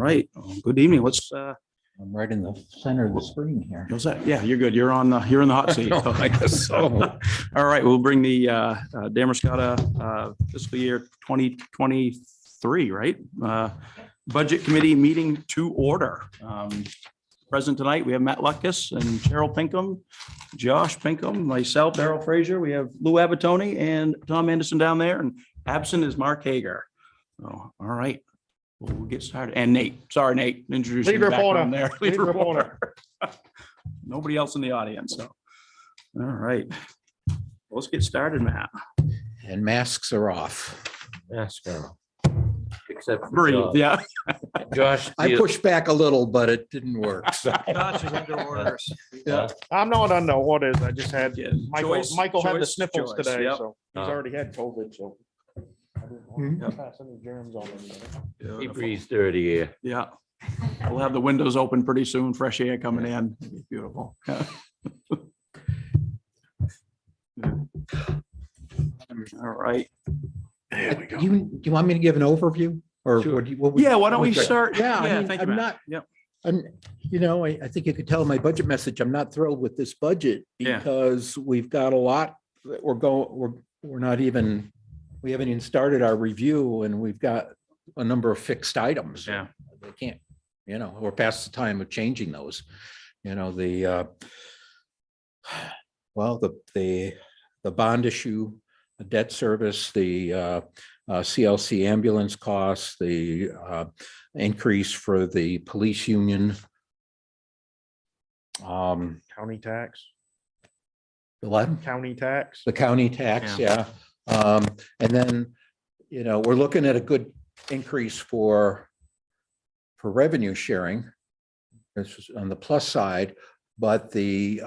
right. Well, good evening. Let's, I'm right in the center of the screen here. what's that? Yeah, you're good. You're in the hot seat. No, I guess so. All right, we'll bring the Damerscott fiscal year 2023, right? Budget committee meeting to order. Present tonight, we have Matt Luckus and Cheryl Pinkham, Josh Pinkham, myself, Darrell Frazier. We have Lou Abatoni and Tom Anderson down there, and absent is Mark Hager. Oh, all right. We'll get started. And Nate, sorry, Nate, introduce you Lead reporter. background there. Lead reporter. Nobody else in the audience, so. All right. Let's get started, Matt. And masks are off. Mask on. Except for Breathe, Josh. yeah. Josh, I pushed back a little, but it didn't work. So. Yeah. I'm not under orders. I just had, Yeah, Michael choice- had the choice- sniffles choice, today, yep. so he's already had COVID, so. I didn't want to pass any germs on him. he breathes dirty air. Yeah. We'll have the windows open pretty soon, fresh air coming in. It'll be beautiful. All right. There we go. Do you want me to give an overview? Or Sure. what would- Yeah, why don't we Okay. start? Yeah, I mean, thank you, I'm Matt. not- Yep. I think you could tell in my budget message, I'm not thrilled with this budget Yeah. because we've got a lot that we haven't even started our review and we've got a number of fixed items. Yeah. They can't, we're past the time of changing those. The bond issue, the debt service, the CLC ambulance costs, the increase for the police union. County tax, The what? county tax. The county tax, yeah. And then, we're looking at a good increase for revenue sharing. This is on the plus side, but the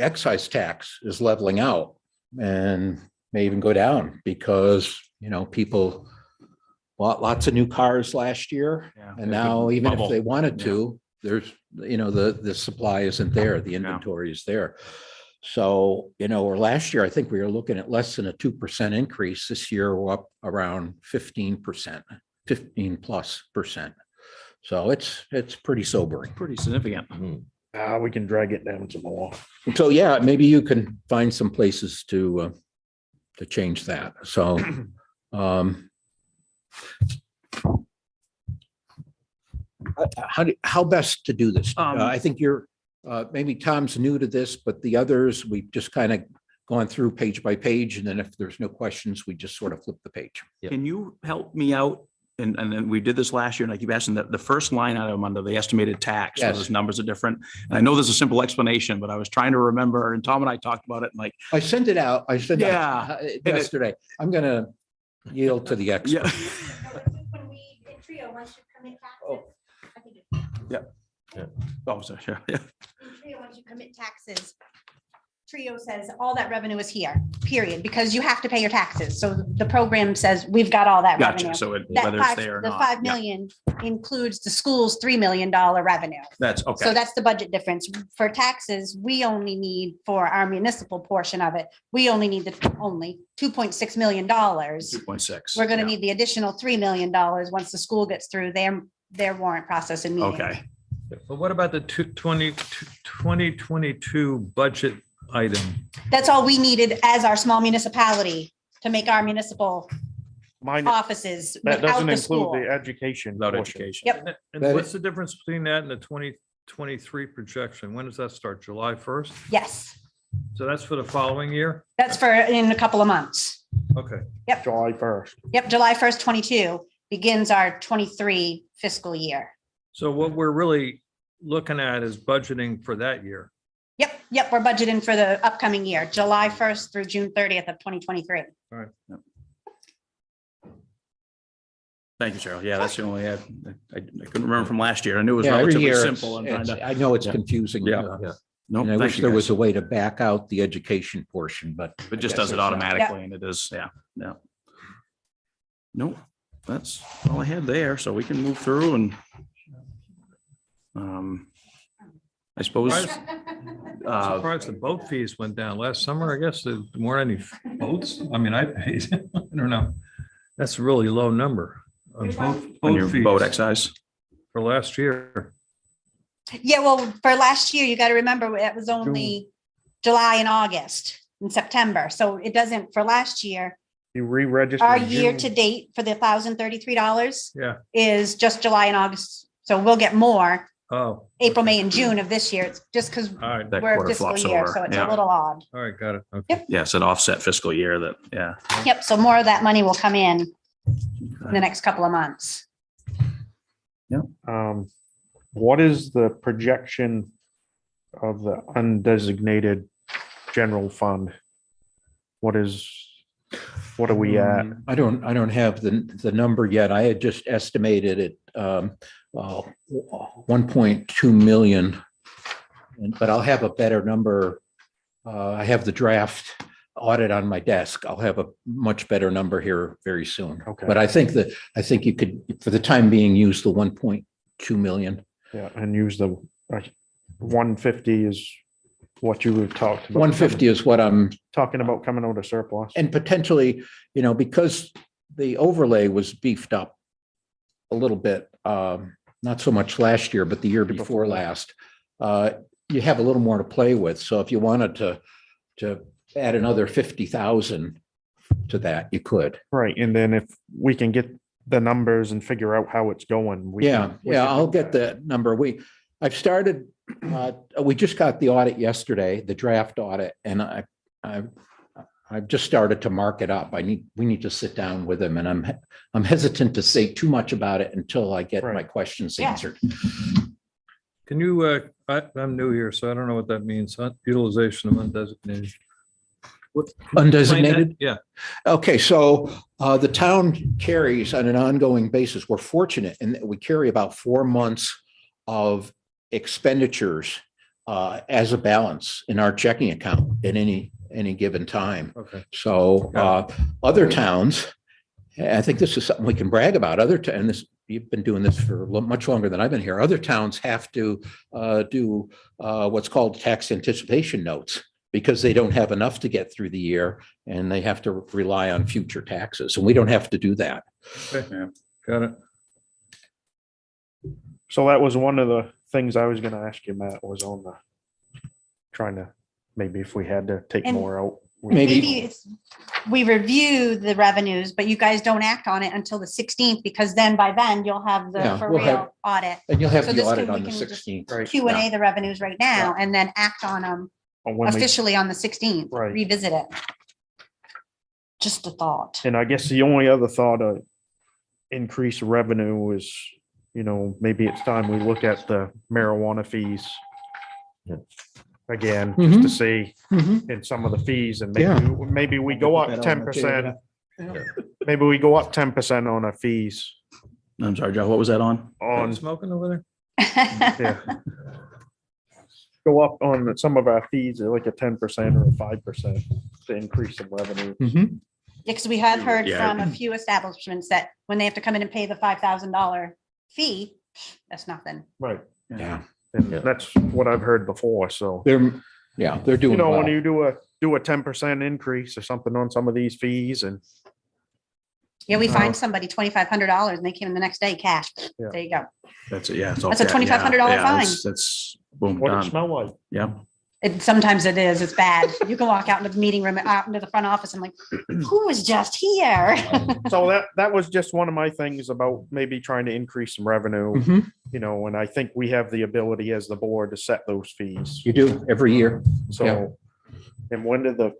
excise tax is leveling out and may even go down because, people bought lots of new cars last year. Yeah. And now even if Bubble. they wanted to, there's, the supply isn't there, the inventory is there. So, or last year, I think we were looking at less than a 2% increase. This year, we're up around 15%, 15+%. So it's pretty sobering. Pretty significant. We can drag it down some more. So, yeah, maybe you can find some places to change that. So, how best to do this? I think maybe Tom's new to this, but the others, we've just kind of gone through page by page. And then if there's no questions, we just sort of flip the page. Yep. Can you help me out? And then we did this last year and I keep asking that the first line item under the estimated tax, so Yes. those numbers are different. And I know there's a simple explanation, but I was trying to remember, and Tom and I talked about it and like, I sent it out. Yeah. Yesterday. I'm going to yield to the expert. yeah. When we did Trio, once you commit Oh. taxes, I think it's Oh, sorry, yeah, yeah. in Trio, once you commit taxes, Trio says all that revenue is here, period, because you have to pay your taxes. So the program says we've got all that Gotcha. revenue. So it- That whether it's five- there or the not. 5 yeah. million includes the school's $3 million revenue. That's So okay. that's the budget difference. For taxes, we only need, for our municipal portion of it, we only need only $2.6 million. 2.6. We're gonna yeah. need the additional $3 million once the school gets through their warrant process and meeting. Okay. But what about the 2022 budget item? That's all we needed as our small municipality to make our municipal Mine, offices that without doesn't the include school. the education. Without portion. education. Yep. And That what's the difference between that and the 2023 projection? When does that start? July 1st? Yes, So that's for the following year? that's for in a couple of months. Okay. July 1st. Yep, July 1st, 22 begins our 23 fiscal year. So what we're really looking at is budgeting for that year. Yep, we're budgeting for the upcoming year, July 1st through June 30th of 2023. All right. Thank you, Cheryl. Yeah, that's the only, I couldn't remember from last year. I knew it was Yeah, every relatively year, simple and trying to. I know it's Yeah. confusing. Yeah. And I No, wish there was a way to back out the education portion, but. It just I guess does it there's not. automatically and it is, yeah, yeah. Nope, that's all I had there. So we can move through and I suppose, Surprised the boat fees went down last summer. I guess there weren't any boats. I mean, I paid, I don't know. That's a really low number. On both on your boat fees excise. for last year. Yeah, well, for last year, you got to remember it was only July and August and September. So it doesn't, for last year, You re-register. our in year June. to date for the $1,033 Yeah. is just July and August. So we'll get more Oh. April, May and June of this year. It's just because All right. That we're a quarter fiscal flops year, over. so it's Yeah. a little odd. All right. Got it. Okay. Yeah, it's an offset fiscal year that, yeah. Yep, so more of that money will come in the next couple of months. What is the projection of the undesignated general fund? What are we at? I don't have the number yet. I had just estimated it 1.2 million. But I'll have a better number. I have the draft audit on my desk. I'll have a much better number here very soon. Okay. But I think you could, for the time being, use the 1.2 million. Yeah, and use the 150 is what you were talked about. 150 is what I'm, Talking about coming out of surplus. and potentially, because the overlay was beefed up a little bit, not so much last year, but the year before last. You have a little more to play with. So if you wanted to add another 50,000 to that, you could. Right, and then if we can get the numbers and figure out how it's going. we Yeah, can- we yeah, can I'll do get that. the number. I've started, we just got the audit yesterday, the draft audit, and I've just started to mark it up. we need to sit down with him, and I'm hesitant to say too much about it until I get my Right. questions Yeah. answered. Can you, I'm new here, so I don't know what that means. Utilization of undesignated. What- can you explain that? Undesignated? Yeah. Okay, so the town carries on an ongoing basis. We're fortunate in that we carry about 4 months of expenditures as a balance in our checking account at any given time. Okay. So other towns, I think this is something we can brag about. And this, you've been doing this for much longer than I've been here. Other towns have to do what's called tax anticipation notes, because they don't have enough to get through the year and they have to rely on future taxes. And we don't have to do that. Okay. Got it. So that was one of the things I was gonna ask you, Matt, was on the trying to, maybe if we had to take And more out. we- Maybe- We review the revenues, but you guys don't act on it until the 16th, because then by then you'll have the Yeah, for we'll have- real audit. And you'll have So the this audit can- on we the can just- 16th. Right. Q&A the revenues right now and then act on them When we- officially on the 16th, Right. revisit it. Just a thought. And I guess the only other thought of increased revenue is, maybe it's time we look at the marijuana fees. Again, just to see Mhm. in some of the fees, and Yeah. maybe we go up 10%. Maybe we go up 10% on our fees I'm sorry, Joe, what was that on? on, Smoking over there? yeah. Go up on some of our fees, like a 10% or a 5% to increase some revenue. Mhm. Because we have heard Yeah. from a few establishments that when they have to come in and pay the $5,000 fee, that's nothing. Right. Yeah, And that's what I've heard before, so. they're doing When well. you do a 10% increase or something on some of these fees, and Yeah, we Oh. find somebody $2,500 and they came in the next day cash. Yeah. There you go. That's it, yeah. it's That's a okay, $2,500 yeah, fine. That's boom, what it done. smell like. Yeah. Sometimes it is, it's bad. You can walk out into the meeting room, out into the front office and like, who was just here? So that was just one of my things about maybe trying to increase some revenue, Mhm. and I think we have the ability as the board to set those fees. You do every year, So, and when do the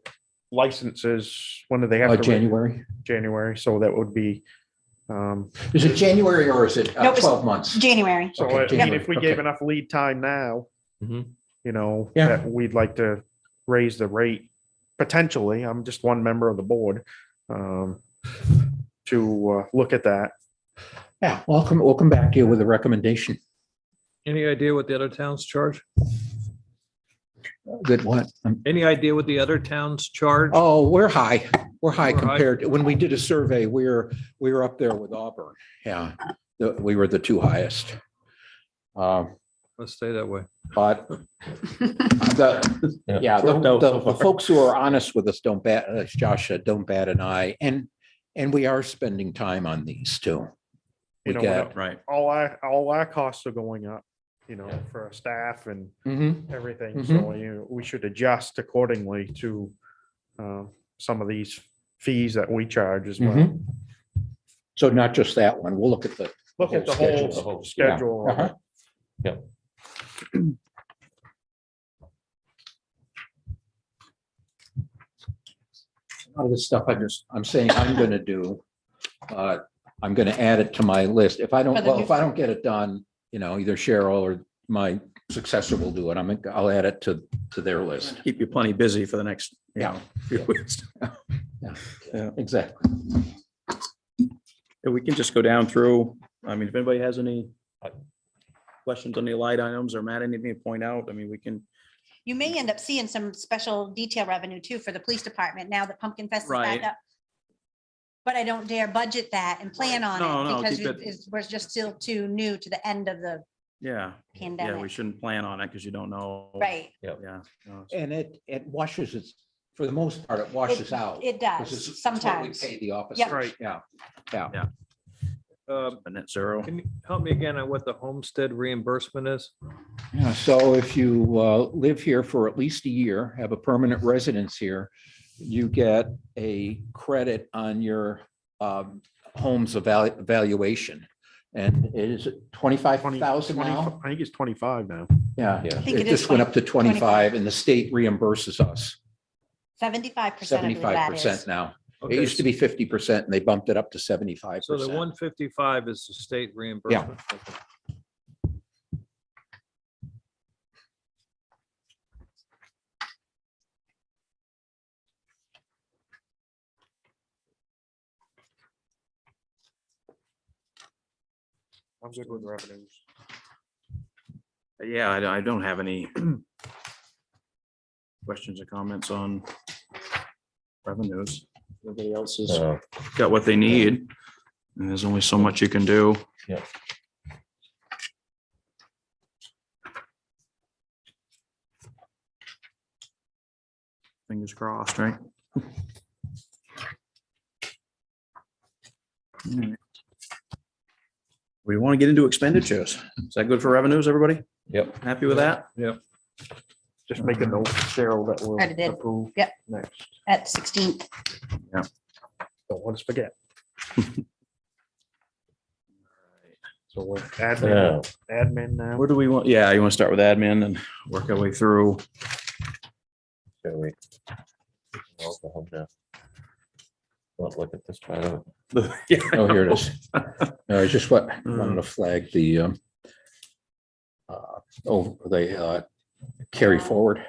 licenses, when do they have to? January. January, so that would be, Is it January or is it No, it's- 12 months? January. so Okay, I mean, January, if we gave okay. enough lead time now, Mhm. Yeah. that we'd like to raise the rate potentially, I'm just one member of the board, to look at that. Yeah, we'll come back to you with a recommendation. Any idea what the other towns charge? Good what? Any idea what the other towns charge? Oh, we're high. We're high We're high. compared to, when we did a survey, we were up there with Auburn. Yeah, we were the two highest. Let's stay that way. But the folks who are honest with us don't bat, as Josh said, don't bat an eye. And we are spending time on these too. you We know, get- Right. all our costs are going up, you know, for our staff and Mhm. everything. So, you know, we should adjust accordingly to some of these fees that we charge as well. Mhm. So not just that one. We'll look at the. Look at the schedule. whole Yeah. schedule. of Uh-huh. it. A lot of this stuff I'm saying I'm gonna do. I'm gonna add it to my list. If I don't, For the well, new- if I don't get it done, you know, either Cheryl or my successor will do it. I'll add it to their list. Keep you plenty busy for the next, you Yeah. know, few weeks. Exactly. Yeah, we can just go down through. I mean, if anybody has any questions on the light items or Matt, anything to point out, I mean, we can. You may end up seeing some special detail revenue too for the police department now that Pumpkin Fest is Right. back up. But I don't dare budget that and plan on No, it no, because keep it- we're just still too new to the end of the Yeah, we pandemic. shouldn't plan on it because you don't know. Right, Yeah. no, it's- And it washes it, for the most part, it washes out. it 'cause does it's what we sometimes. Pay the officers. Yep. Right. Yeah. A net zero. Can you help me again on what the homestead reimbursement is? Yeah, so if you live here for at least a year, have a permanent residence here, you get a credit on your home's evaluation. And it is 25,000 now? I think it's 25 now. Yeah, think it it is just went up to 25. 25 and the state reimburses us 75% of that 75% is. now. It Okay, used to be 50% and they bumped it up to 75%. So the 155 is the state reimbursement? Okay. I'm good with revenues. Yeah, I don't have any questions or comments on revenues. Everybody else has got what they need. And there's only so much you can do. Yeah. Fingers crossed, right? Alright. We want to get into expenditures. Is that good for revenues, everybody? Yep. Happy with that? Just make a note, Cheryl, that we'll Already did. approve. Yep. Next. At 16th. Don't want us to forget. So we're Yeah. admin now. Where do we want? Yeah, you want to start with admin and work our way through. Shall we? Alcohol now. Let's look at this part. Yeah. Oh, here it is. No, I just wanted to flag the carry forward.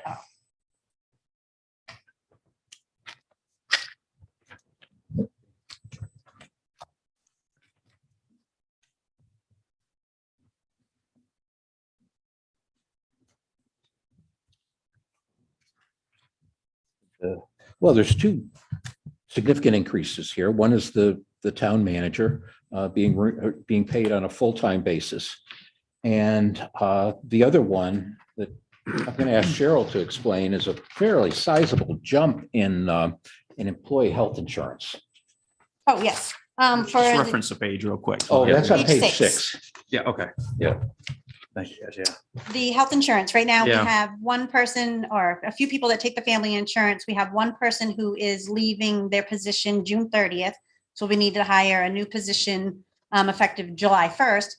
Well, there's two significant increases here. One is the town manager being paid on a full-time basis. And the other one that I'm going to ask Cheryl to explain is a fairly sizable jump in employee health insurance. Oh, yes. For Just the- reference the page real quick. Oh, that's on Page page six. 6. Yeah, okay. Yeah. Thank you, guys, yeah. the health insurance, right now, we Yeah. have one person or a few people that take the family insurance. We have one person who is leaving their position June 30th. So we need to hire a new position effective July 1st.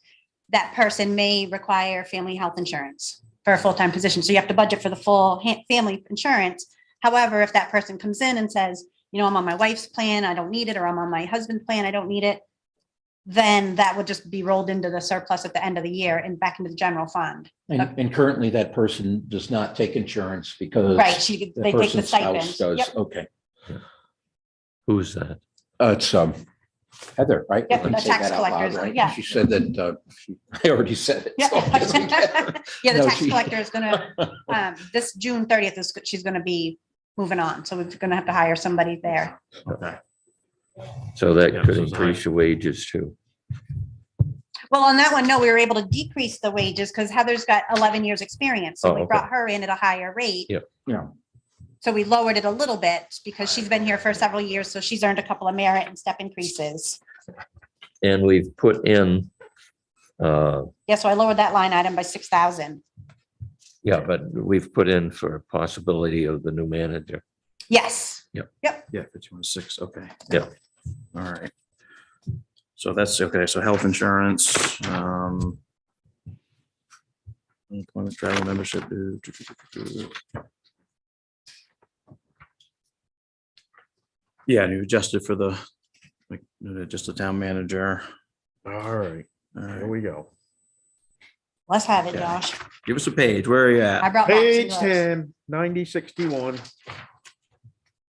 That person may require family health insurance for a full-time position. So you have to budget for the full family insurance. However, if that person comes in and says, you know, I'm on my wife's plan, I don't need it, or I'm on my husband's plan, I don't need it, then that would just be rolled into the surplus at the end of the year and back into the general fund. And currently that person does not take insurance because Right, the they take the person's stipend. spouse does. Yep, Okay. Who's that? It's Heather, right? Yep, I can the say tax that out loud, collectors, right? yeah. She said that, I already said it. yeah. so I'm just gonna- Yeah, the No, tax she- collector is gonna, this June 30th is, she's gonna be moving on, so we're gonna have to hire somebody there. Okay. So that Yeah, could so it's increase your wages too. Well, on that one, no, we were able to decrease the wages because Heather's got 11 years' experience, so Oh, we okay. brought her in at a higher rate. Yep. Yeah. So we lowered it a little bit because she's been here for several years, so she's earned a couple of merit and step increases. And we've put in, Yeah, so I lowered that line item by 6,000. yeah, but we've put in for possibility of the new manager. Yes. Yeah, 51.6, okay. Yeah. All right. So that's, okay, so health insurance, employment, travel, membership. Yeah, and you adjusted for the, like, just the town manager. All right, All here right. we go. Let's have it, Okay. Josh. Give us a page. Where are you I at? brought back some Page books. 10, 9061.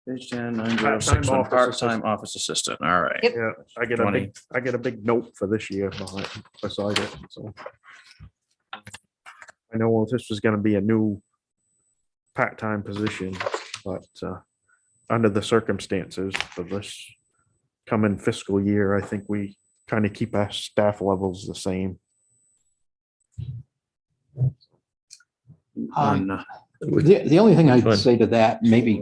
Page 10, 906, Part-time office part-time assistant. office assistant. All right. Yep. Yeah, I get a big note for this year beside it, so. I know this was gonna be a new part-time position, but under the circumstances for this coming fiscal year, I think we kind of keep our staff levels the same. On, The only thing Which one? I'd say to that, maybe,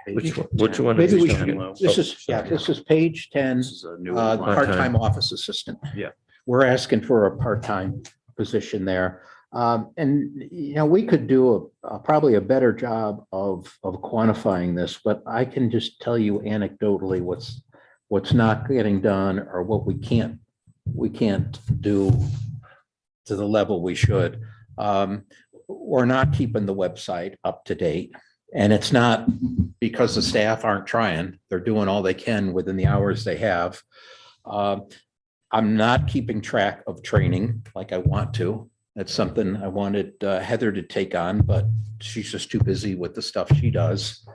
Which one maybe is we this should, one? this is, yeah, this is page 10, This is a new the line. part-time office assistant. Yeah. We're asking for a part-time position there. And, you know, we could do probably a better job of quantifying this, but I can just tell you anecdotally what's not getting done or what we can't do to the level we should. We're not keeping the website up to date. And it's not because the staff aren't trying. They're doing all they can within the hours they have. I'm not keeping track of training like I want to. That's something I wanted Heather to take on, but she's just too busy with the stuff she does.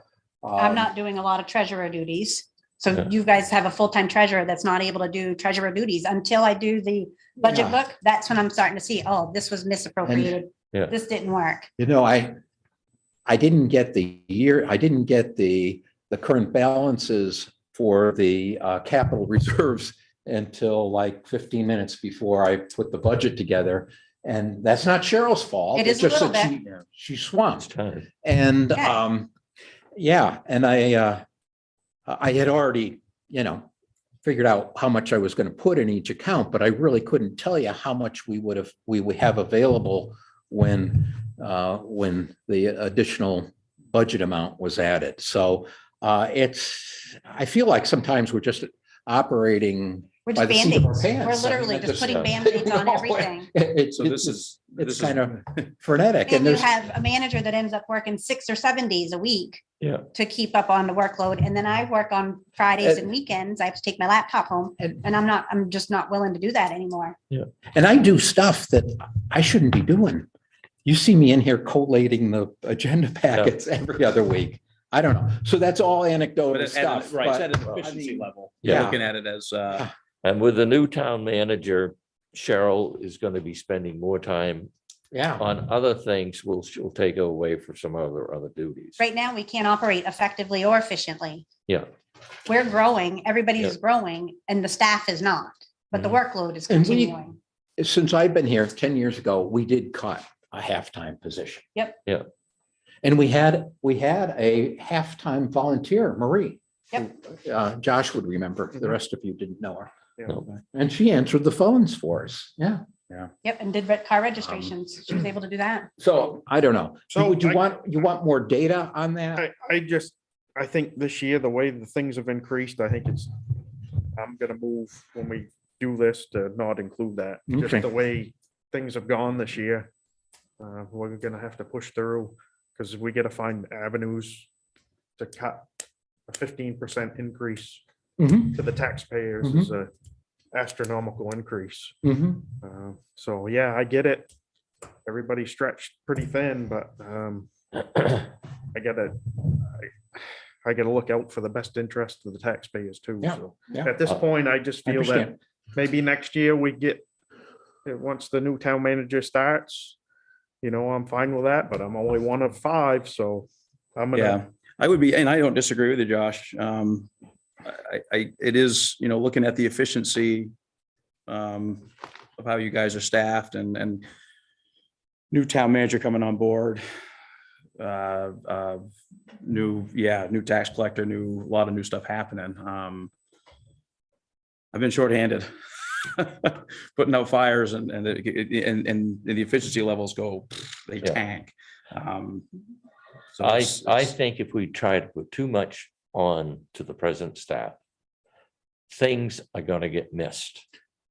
I'm not doing a lot of treasurer duties. So Yeah. you guys have a full-time treasurer that's not able to do treasurer duties until I do the budget Yeah. book. That's when I'm starting to see, oh, this was misappropriated. Yeah. This didn't work. You know, I didn't get the current balances for the capital reserves until like 15 minutes before I put the budget together. And that's not Cheryl's fault. It is It's a just little that she's It's swamped. time. And Okay. yeah, and I had already, you know, figured out how much I was going to put in each account, but I really couldn't tell you how much we would have available when the additional budget amount was added. So I feel like sometimes we're just operating We're by just the seat of our Band-Aids. We're pants. I mean, literally that just putting yeah. Band-Aids on No, everything. So this is. it's kind of frenetic. And you there's have a manager that ends up working 6 or 7 days a week Yeah. to keep up on the workload. And then I work on Fridays and weekends. I have to take my laptop home and, and I'm just not willing to do that anymore. and I do stuff that I shouldn't be doing. You see me in here collating the agenda packets every other week. I don't know. So that's all anecdotal stuff. Right, it's but, at an I efficiency mean, level. Yeah. You're looking at it as, And with the new town manager, Cheryl is going to be spending more time Yeah. on other things. She'll take away for some other duties. Right now, we can't operate effectively or efficiently. Yeah. We're growing, everybody's growing, and the staff is not, but the workload is And we- continuing. Since I've been here 10 years ago, we did cut a halftime position. Yep. Yeah. And we had a halftime volunteer, Marie. Yep. who, Josh would remember. The rest of you didn't know her. No. And she answered the phones for us. Yeah. Yep, and did car registrations. She was able to do that. So I don't know. So Would you I- want more data on that? I think this year, the way the things have increased, I think I'm gonna move when we do this to not include that. Okay. Just the way things have gone this year. We're gonna have to push through, because we gotta find avenues to cut a 15% increase Mhm, to the taxpayers is a astronomical increase. mhm. So, yeah, I get it. Everybody's stretched pretty thin, but I gotta look out for the best interest of the taxpayers too. Yeah, So yeah. at this point, I just I feel that understand. maybe next year we get, once the new town manager starts, I'm fine with that, but I'm only one of 5, so I'm yeah, gonna, I would be, and I don't disagree with you, Josh. It is, looking at the efficiency of how you guys are staffed and new town manager coming on board. New tax collector, a lot of new stuff happening. I've been shorthanded. Putting out fires and the efficiency levels go, they Yeah. tank. So I it's- think if we try to put too much on to the present staff, things are gonna get missed.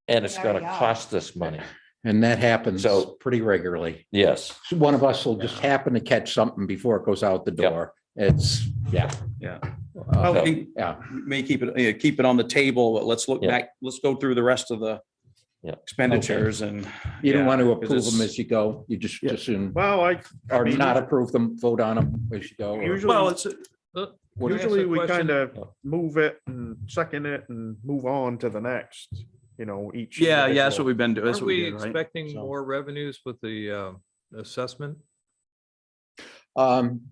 And it's They gonna already are. cost us money. And that happens So- pretty regularly. Yes, So one of us will just happen to catch something before it goes out the Yep. door. It's, yeah. Yeah. Uh, I think Yeah, we may keep it on the table, but let's look Yeah. back, let's go through the rest of the Yeah. expenditures and. you don't yeah, want to 'cause approve them it's- as you go. You just Yeah. assume, Well, or mean, not approve them, vote on them as you go. or- usually, Well, it's, What- usually we question? kind of move it and second it and move on to the next, each. yeah, that's individual. what we've been doing. That's Aren't what we we did, right? expecting So- more revenues with the assessment? Um,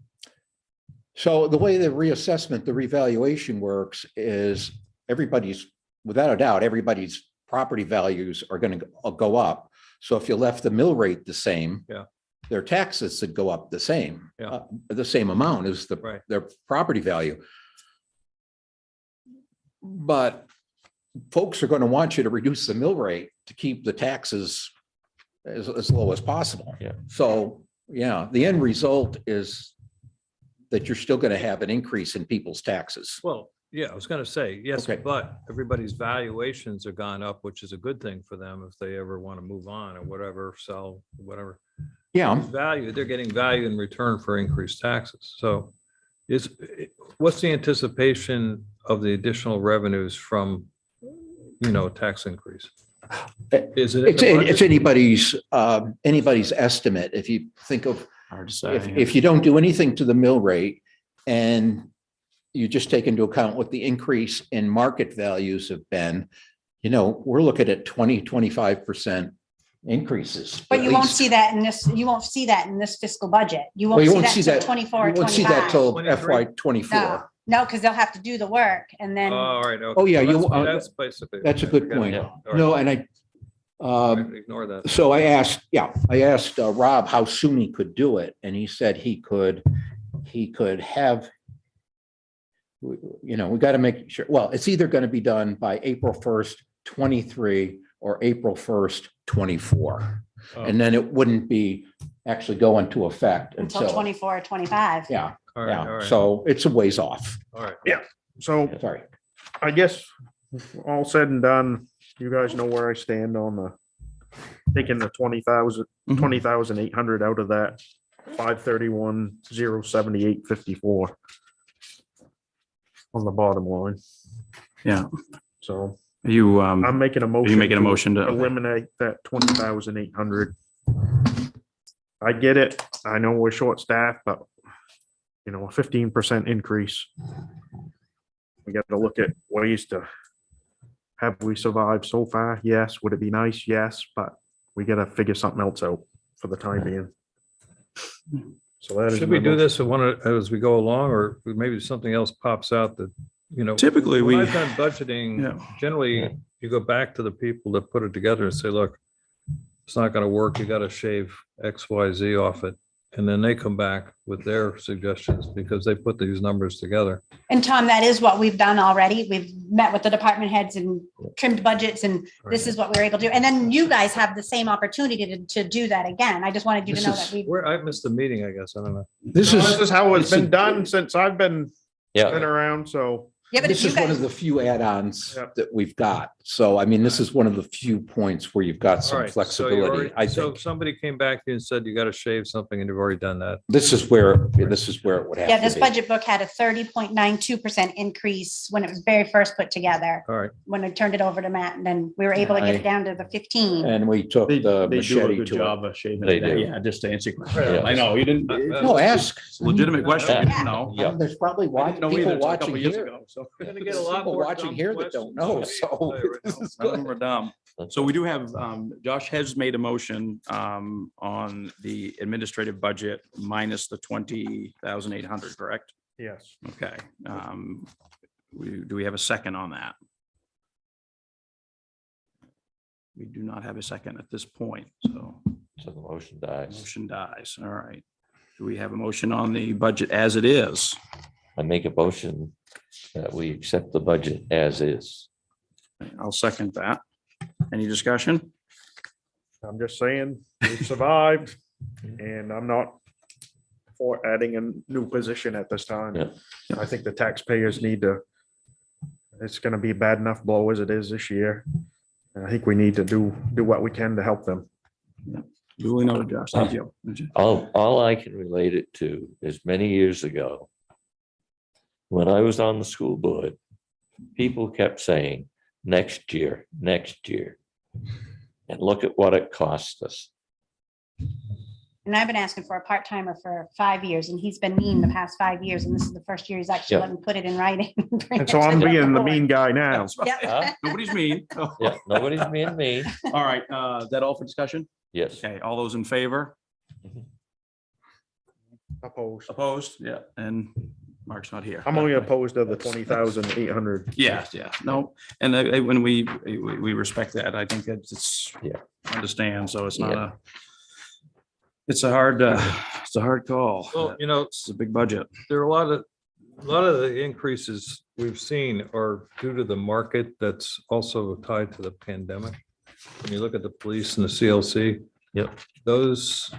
So the way the reassessment, the revaluation works is everybody's, without a doubt, everybody's property values are going to go up. So if you left the mill rate the same. Yeah. Their taxes would go up the same. Yeah. The same amount as Right. their property value. But folks are going to want you to reduce the mill rate to keep the taxes as low as possible. Yeah. So, yeah, the end result is that you're still going to have an increase in people's taxes. Well, yeah, I was gonna say, yes, Okay. but everybody's valuations have gone up, which is a good thing for them if they ever want to move on or whatever, sell, whatever. Yeah, Value, they're getting value in return for increased taxes. So what's the anticipation of the additional revenues from, tax increase? Is it? in it's, the it's budget? anybody's estimate. If you think of, Hard to say. if you don't do anything to the mill rate and you just take into account what the increase in market values have been, we're looking at 20-25% increases. But at you won't least. see that in this, you won't see that in this fiscal budget. You Well, won't you see won't that see till that. 24 You or won't see that 25. till 23? FY 24. No, because they'll have to do the work and then, All right. okay. Oh, yeah, Well, you- That's basically. That's a okay, good forget point. it. All right, No, and all right, ignore that. so I asked Rob how soon he could do it, and he said he could have, we got to make sure, well, it's either going to be done by April 1st, 23 or April 1st, 24. Oh. And then it wouldn't be actually go into effect until until, 24 or 25. yeah, All right, all yeah. right, So it's a ways off. all right. So Sorry. I guess all said and done, you guys know where I stand on taking the 20,800 out of that 531,078.54 on the bottom line. Yeah. So You, I'm making a are motion. you making a to motion to? eliminate that 20,800. I get it. I know we're short staffed, but a 15% increase. We got to look at ways to, have we survived so far? Yes. Would it be nice? Yes, but we got to figure something else out for the time being. So that is. Should my we do motion. this as we go along, or maybe something else pops out that, Typically, when we, I've done budgeting, Yeah. generally, you go back to the people that put it together and say, look, it's not gonna work, you gotta shave X, Y, Z off it. And then they come back with their suggestions because they put these numbers together. And Tom, that is what we've done already. We've met with the department heads and trimmed budgets, and this is what we were able to do. And then you guys have the same opportunity to do that again. I just wanted you to This know is- that we, Where, I missed the meeting, I guess, I don't know. This This is, is how it's this is- been done since I've been Yeah, around. So yeah, but if this you is one of guys, the few add-ons Yeah. that we've got. So, I mean, this is one of the few points where you've got All some right, so you flexibility, already- I So think. if somebody came back to you and said, you gotta shave something, and you've already done that. This is where it would have yeah, to this be. budget book had a 30.92% increase when it was very first put together, All right, when I turned it over to Matt, and then we were able to get I- it down to the 15. And we took they the do a machete good to it. job of shaving. They it. do. Yeah, just to answer your question. Yeah. I know, you didn't. No, ask. It's a legitimate question. You didn't know. Yeah. There's probably I didn't know either people until a couple watching years here. ago, so. You're gonna There's get a lot people more watching dumb here that don't questions. know, so. I'll tell you right now. this is None of good. them are dumb. So we do have, Josh has made a motion on the administrative budget minus the 20,800, correct? yes. Okay. Do we have a second on that? We do not have a second at this point, so so the motion dies. motion dies. All right. Do we have a motion on the budget as it is? I make a motion that we accept the budget as is. I'll second that. Any discussion? I'm just saying, we've survived, and I'm not for adding a new position at this time. Yeah. I think the taxpayers need to, it's gonna be a bad enough blow as it is this year. And I think we need to do what we can to help them. Duly noted, Josh. Thank you. All I can relate it to is many years ago, when I was on the school board, people kept saying, next year, next year. And look at what it cost us. And I've been asking for a part-timer for 5 years, and he's been mean the past 5 years, and this is the first year he's actually Yeah. let me put it in writing. Bring And it so to I'm the being the board. mean guy now. That's right. Yep. Nobody's mean. Yeah, nobody's being mean. All right, is that all for discussion? Yes. Okay, all those in favor? Opposed. Opposed? Yeah, and Mark's not here. I'm only opposed to the 20,800. Yes, yeah, no, and when we respect that, I think it's Yeah. understand, so it's not Yeah. it's a hard call. Well, you know, It's a big budget. there are a lot of the increases we've seen are due to the market that's also tied to the pandemic. When you look at the police and the CLC. Yep. Those,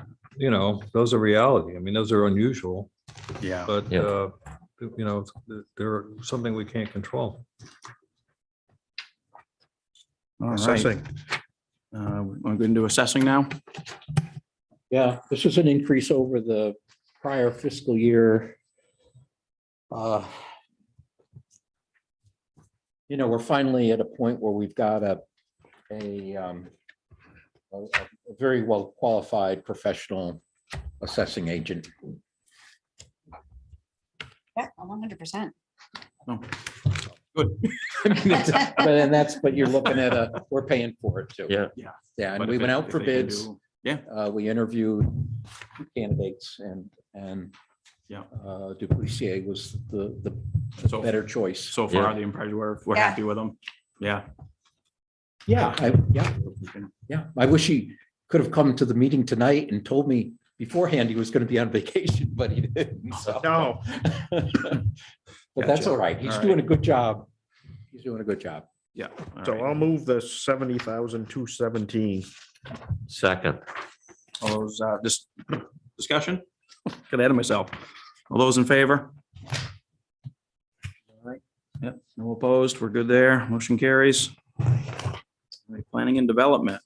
those are reality. I mean, those are unusual, Yeah. but, Yeah. they're something we can't control. All right. Assessing. I'm going to do assessing now. Yeah, this is an increase over the prior fiscal year. We're finally at a point where we've got a very well qualified professional assessing agent. Yeah, 100%. Oh, good. But you're looking at we're paying for it too. Yeah. Yeah, and But we if went it- out if for they can bids. do- Yeah, We interviewed candidates and Yeah. Duplessis was the So- better choice. so far, Yeah. the impression we're Yeah. happy with them. Yeah. Yeah, I wish he could have come to the meeting tonight and told me beforehand he was going to be on vacation, but he didn't. So. No, But that's Gotcha. all right. He's All doing a good job. He's doing a good job. Yeah. all so right. I'll move the 70,217. Second. All those, discussion? Get ahead of myself. All those in favor? All right. Yep, no opposed. We're good there. Motion carries. All right, planning and development,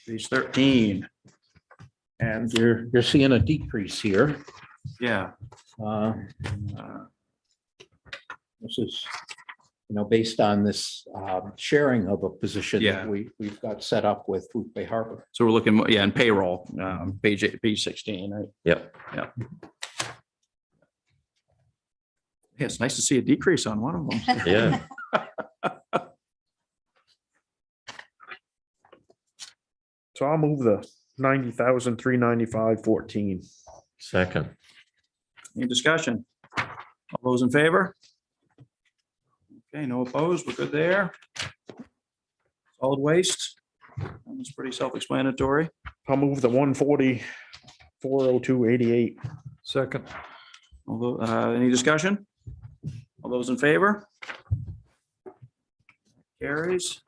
page 13. And you're seeing a decrease here. Yeah. Uh, uh, This is, based on this sharing of a position Yeah. that we've got set up with Food Bay Harbor. So we're looking, yeah, in payroll, page 16, right? Yep. Yeah, it's nice to see a decrease on one of them. Yeah. So I'll move the 90,395.14. Second. Any discussion? All those in favor? Okay, no opposed. We're good there. Solid waste. That's pretty self-explanatory. I'll move the 140,402.88. Second. Although, any discussion? All those in favor? Carries.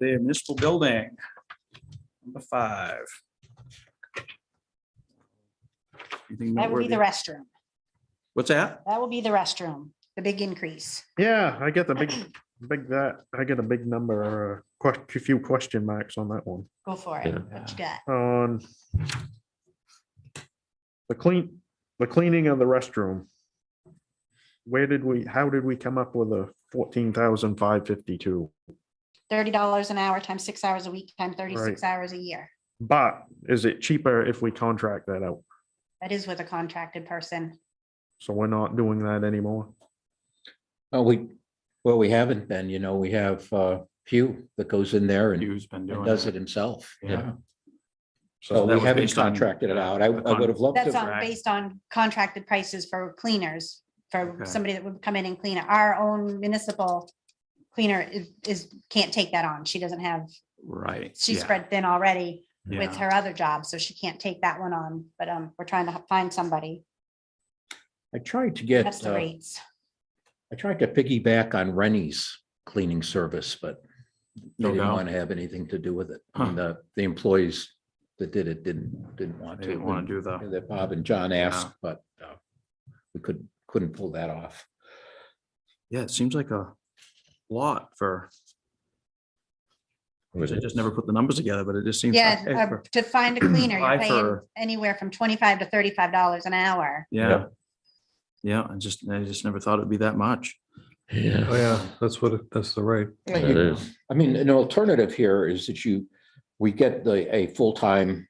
The municipal building. Number 5. Anything That would be the noteworthy? restroom. What's that? That will be the restroom, the big increase. Yeah, I get the big I get a big number, or a few question marks on that one. Go for it. Yeah. What you got? On the cleaning of the restroom. How did we come up with a 14,552? $30 an hour times 6 hours a week, times 36 hours a year. But is it cheaper if we contract that out? That is with a contracted person. So we're not doing that anymore? We haven't been, we have Hugh that goes in there and Hugh's been doing does it. it himself. Yeah. So that we was haven't based on- contracted it out. I would have loved That's to. on, based on contracted prices for cleaners, for Okay. somebody that would come in and clean it. Our own municipal cleaner can't take that on. She doesn't have, Right. she's yeah, spread thin already with yeah. her other job, so she can't take that one on. But we're trying to find somebody. I tried to get, That's the rates. I tried to piggyback on Rennie's cleaning service, but they No didn't doubt. want to have anything to do with it. Huh. And the employees that did it didn't want They to. didn't want to do the, That Bob and John asked, but we couldn't pull that off. yeah, it seems like a lot for, I just never put the numbers together, but it just seems. Yeah, high for- to find a cleaner, High you're paying for- anywhere from $25 to $35 an hour. Yeah. Yeah, I just never thought it'd be that much. Oh, Yeah, yeah, that's the rate. it is. I mean, an alternative here is that we get a full-time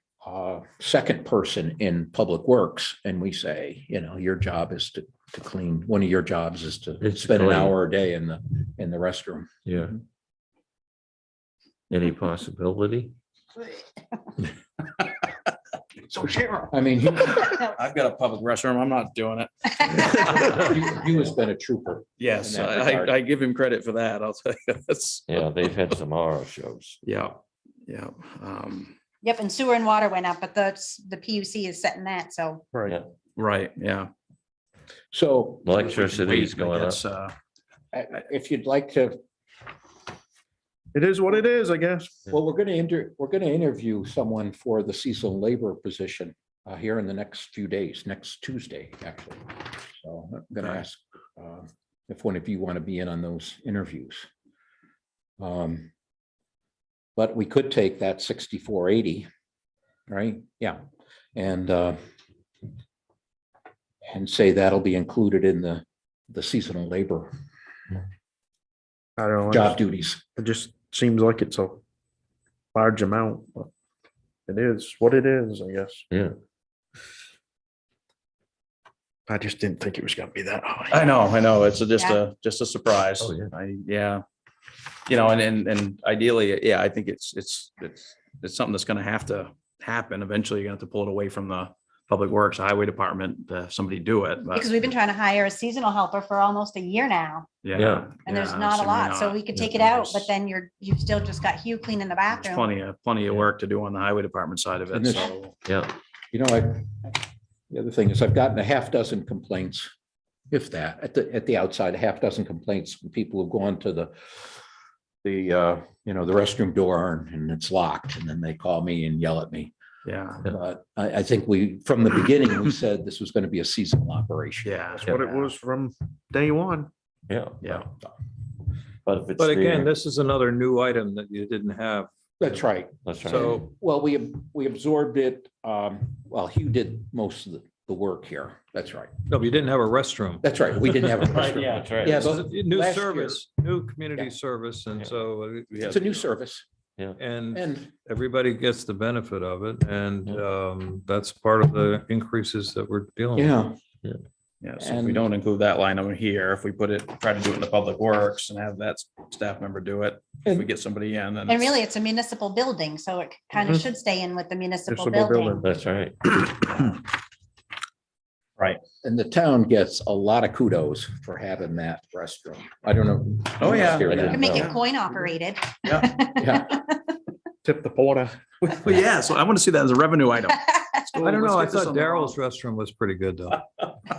second person in Public Works, and we say, your job is to clean, one of your jobs is to It's to spend an clean. hour a day in the restroom. Yeah. Any possibility? So Cheryl, I mean, I've got a public restroom. I'm not doing it. you has been a trooper. Yes, In that regard. I give him credit for that. I'll tell you. That's, Yeah, they've had some horror shows. yeah, yeah. Yep, and sewer and water went up, but the PUC is setting that, so. Right. Yeah. Right, yeah. So Electricity is Wait, I going up. guess, if you'd like to, It is what it is, I guess. well, we're going to interview someone for the seasonal labor position here in the next few days, next Tuesday, actually. So I'm going to ask if one of you want to be in on those interviews. But we could take that 6480, right? Yeah. And say that'll be included in the seasonal labor I don't know. job duties. It just seems like it's a large amount, but it is what it is, I guess. Yeah, I just didn't think it was gonna be that high. I know. It's just Yeah. a surprise. Oh, yeah. Yeah. And ideally, yeah, I think it's something that's gonna have to happen. Eventually, you're gonna have to pull it away from the Public Works, Highway Department, to have somebody do it, but Because we've been trying to hire a seasonal helper for almost a year now, yeah. Yeah. and there's yeah, not a seemingly lot, so not. we could Yeah, take it out, there's- but then you've still just got Hugh cleaning the There's bathroom. plenty of work to do on the Highway Department side of it, And this- so. yeah. The other thing is I've gotten a half dozen complaints, if that, at the outside, a half dozen complaints from people who've gone to the restroom door and it's locked, and then they call me and yell at me. Yeah, But I think from the beginning, we said this was going to be a seasonal operation. yeah. That's what it was from day one. Yeah, Yeah, but if it's. But again, there, this is another new item that you didn't have. That's right. That's right. So, Well, we absorbed it. Well, Hugh did most of the work here. That's right. no, but you didn't have a restroom. That's right. We didn't have a Right, restroom. yeah. That's right. Yeah, This is but a new last year- service, new community Yeah. service, and Yeah. so. we It's have- a new service, And and everybody gets the benefit of it, and that's part of the increases that we're dealing with. yeah, yeah. So if we And- don't include that line over here, if we try to do it in the Public Works and have that staff member do it, if we And- get somebody in, then. And really, it's a municipal building, so it kind of Mhm. should stay in with the municipal Municipal building. building. That's right. and the town gets a lot of kudos for having that restroom. I don't know. Oh, yeah. Hear I that. You can make it No. coin operated. Yeah. Tip the porter. Well, yeah, so I want to see that as a revenue item. I don't know, I Let's get this thought on the Daryl's roll. restroom was pretty good, though.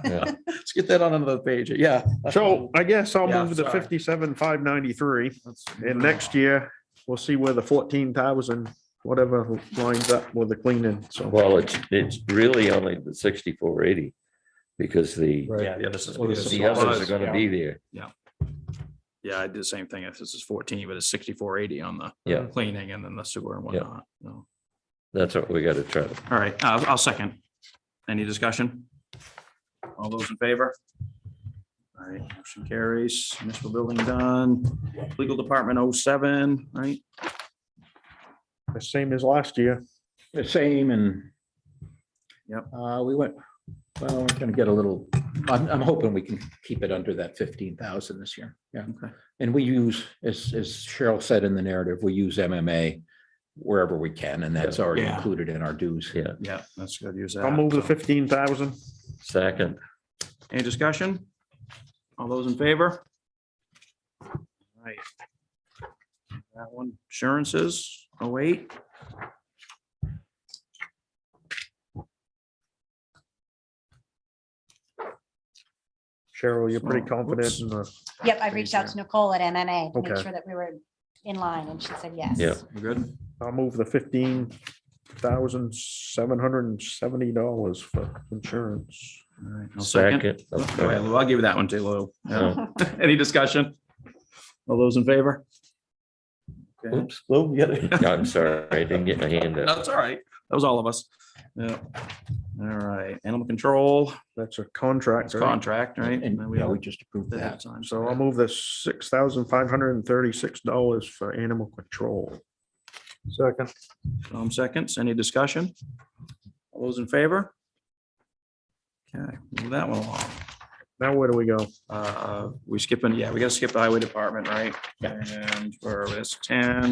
Yeah, Let's get that on another page. Yeah. So I guess I'll Yeah, move the sorry. 57,593, Let's- and next year we'll see where the 14,000, whatever lines up with the cleaning, so. well, it's really only the 6480 because the Yeah, this is. Well, because the others are supplies, gonna be there. Yeah, I did the same thing. If this is 14, but it's 6480 on the Yeah, cleaning and then the sewer and whatnot. No. that's what we gotta try to. All right, I'll second. Any discussion? All those in favor? All right, motion carries. Municipal building done. Legal department 07, right? The same as last year. The same and. Yep. We went, well, we're gonna get a little, I'm hoping we can keep it under that 15,000 this year. Yeah. Okay. And we use, as Cheryl said in the narrative, we use MMA wherever we can, and that's already Yeah. included in our dues. Yeah, Yeah, that's good. Use that. I'll move the So, 15,000. second, any discussion? All those in favor? Right. That one, assurances, 08. Cheryl, you're pretty So, confident whoops. in the, Yep, I reached out to Nicole at MMA to make Okay. sure that we were in line, and she said yes. Yeah. We're good? I'll move the $15,770 for insurance. All right, I'll second. Second. Go ahead, Lou. I'll give you that one too, Lou. Yeah. No. Any discussion? All those in favor? Okay. Oops, Lou, you got it. I'm sorry, I didn't get my hand up. That's all right. That was all of us. Yeah. All right, animal control, That's a contract, it's right? contract, right? And then yeah, we have just approved that. time. So I'll move the $6,536 for animal control. Second. Tom seconds. Any discussion? All those in favor? Okay, move that one along. Now where do we go? We skipping, yeah, we gotta skip the highway department, right? And for this 10,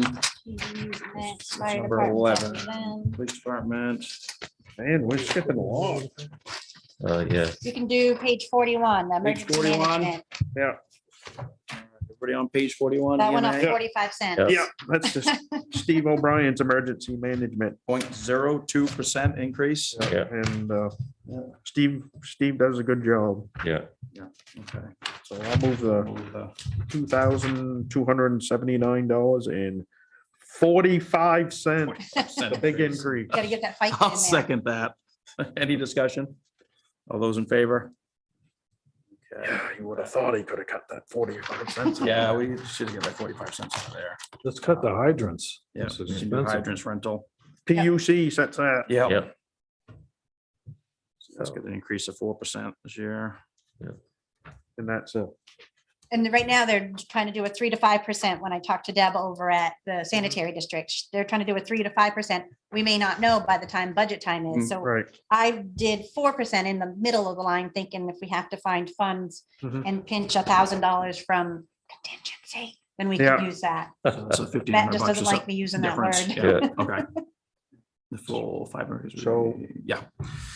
Next, fire number department, 11. then. police department. Man, we're skipping along. Yeah, You can do page 41, the Page emergency 41. management. Yeah, Everybody on page 41? That went up EMA? 45 cents. Yeah. yeah, that's just Steve O'Brien's emergency management. 0.02% increase. yeah, And Yeah. Steve does a good job. yeah. Okay. So I'll move the Move the- $2,279.45. The big increase. Gotta get that fight in I'll there. second that. Any discussion? All those in favor? Okay. Yeah, you would have thought he could have cut that 45 cents. Yeah, we should have got that 45 cents out of there. Let's cut the hydrants. Yeah, This is we can do expensive. hydrants rental. PUC sets that. Yeah. Yeah. Let's get an increase of 4% this year. And that's it. And right now, they're trying to do a 3 to 5%. When I talked to Deb over at the sanitary district, they're trying to do a 3 to 5%. We may not know by the time budget time is. So Right. I did 4% in the middle of the line, thinking if we have to find funds Mhm. and pinch $1,000 from contingency, then we Yeah. could use that. So $1,500 Matt just bucks doesn't is like me using that difference. word. Yeah, okay. The full 500. So- Yeah.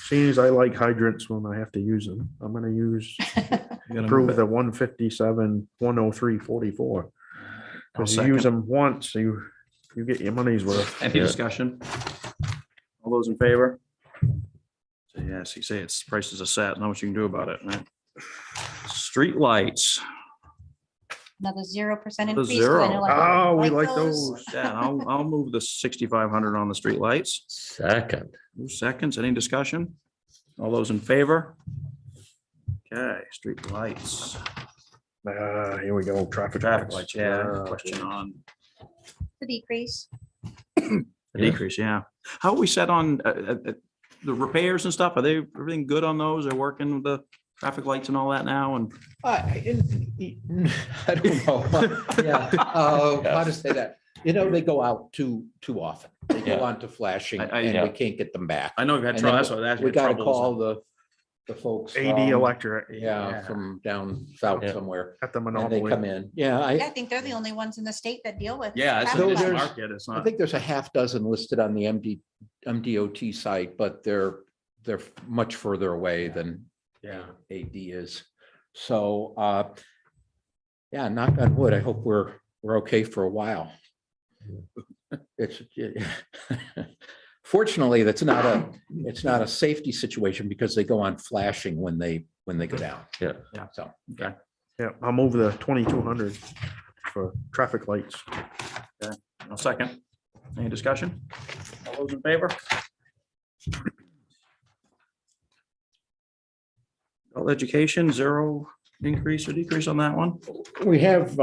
Seeing as I like hydrants when I have to use them, I'm gonna use, You gotta approve move it. the 157, 103.44. I'll Because you use second. them once, you get your money's worth. Any Yeah. discussion? All those in favor? So yes, you say it's prices are set, not what you can do about it, right? Street lights. Another 0% Another increase. 'cause I know, zero. like, Oh, we like like those. Yeah, I'll move the 6,500 on the street lights. Second. 2 seconds, any discussion? All those in favor? Okay, street lights, Here we go, traffic. traffic lights, yeah, Ah, question on The decrease. the Yeah. decrease, yeah. How are we set on the repairs and stuff? Are they, everything good on those? They're working with the traffic lights and all that now and? I don't know. Yeah, how to say that? You know, they go out too often. They go Yeah. on to flashing I- and we yeah. can't get them back. I know we've had And trouble, then that's what I We actually gotta troubles. call the folks. AD from- Electric Yeah, from down south Yeah. somewhere. at the And they Monopoly. come in. Yeah, Yeah, I think they're the only ones in the state that deal with. Yeah, it's a traffic So niche there's- lights. market, it's I not, think there's a half dozen listed on the MDOT site, but they're much further away than yeah. AD is. So, yeah, knock on wood, I hope we're okay for a while. It's, fortunately, it's not a safety situation because they go on flashing when they go down. Yeah. Yeah. So, Okay, Yeah, I'll move the 2,200 for traffic lights. I'll second. Any discussion? All those in favor? Adult education, 0 increase or decrease on that one? we have,